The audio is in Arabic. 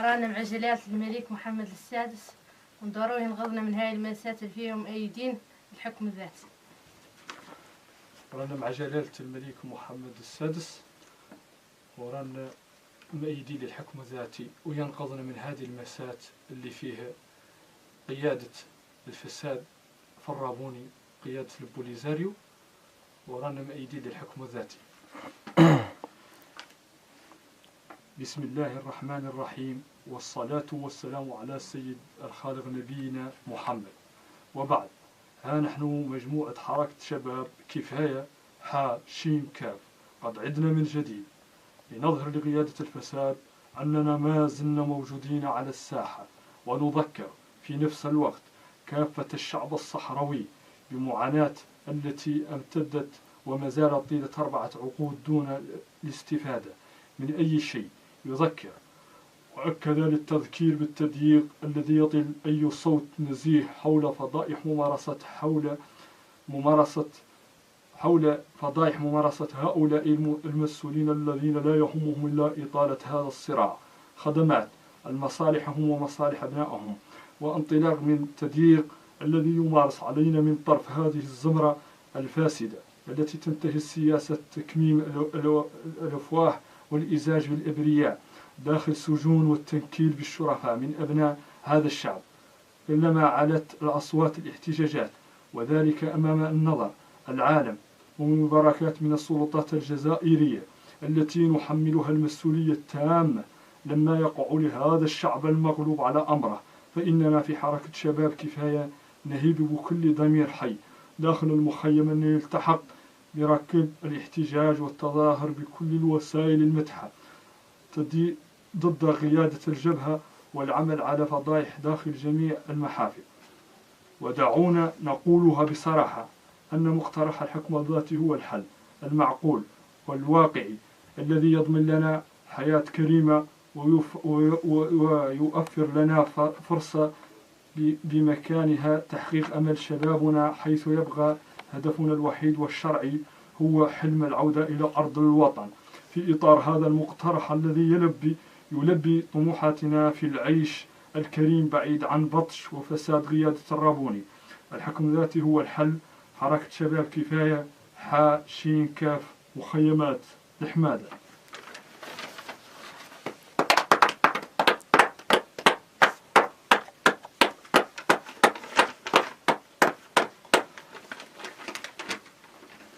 رانا مع جلالة الملك محمد السادس، وندوروا ينغضنا من هاي المأساة اللي فيهم مؤيدين الحكم الذاتي. رانا مع جلالة الملك محمد السادس ورانا مؤيدين للحكم الذاتي، وينقذنا من هذه المأساة اللي فيها قيادة الفساد في الرابوني، قيادة البوليزاريو، ورانا مؤيدين للحكم الذاتي. بسم الله الرحمن الرحيم، والصلاة والسلام على سيد الخالق نبينا محمد. وبعد، ها نحن مجموعة حركة شباب كفاية حا شين كاف قد عدنا من جديد لنظهر لقيادة الفساد أننا ما زلنا موجودين على الساحة، ونذكر في نفس الوقت كافة الشعب الصحراوي بمعاناة التي امتدت وما زالت طيلة 4 عقود دون الاستفادة من أي شيء. يذكر وأكد للتذكير بالتضييق الذي يطل أي صوت نزيه حول فضائح ممارسة هؤلاء المسؤولين الذين لا يهمهم إلا إطالة هذا الصراع، خدمات المصالحهم ومصالح أبنائهم، وانطلاق من التضييق الذي يمارس علينا من طرف هذه الزمرة الفاسدة التي تنتهي سياسة تكميم الأفواه والإزاج بالإبرياء داخل السجون والتنكيل بالشرفاء من أبناء هذا الشعب. كلما علت الأصوات الاحتجاجات، وذلك أمام النظر العالم ومباركات من السلطات الجزائرية التي نحملها المسؤولية التامة لما يقع لهذا الشعب المغلوب على أمره، فإننا في حركة شباب كفاية نهيب بكل ضمير حي داخل المخيم أن يلتحق بركب الاحتجاج والتظاهر بكل الوسائل المتاحة ضد قيادة الجبهة والعمل على فضائح داخل جميع المحافل. ودعونا نقولها بصراحة أن مقترح الحكم الذاتي هو الحل المعقول والواقعي الذي يضمن لنا حياة كريمة ويوفر لنا فرصة بمكانها تحقيق أمل شبابنا، حيث يبقى هدفنا الوحيد والشرعي هو حلم العودة إلى أرض الوطن في إطار هذا المقترح الذي يلبي طموحاتنا في العيش الكريم بعيد عن بطش وفساد قيادة الرابوني. الحكم الذاتي هو الحل. حركة شباب كفاية حا شين كاف، مخيمات الحمادة.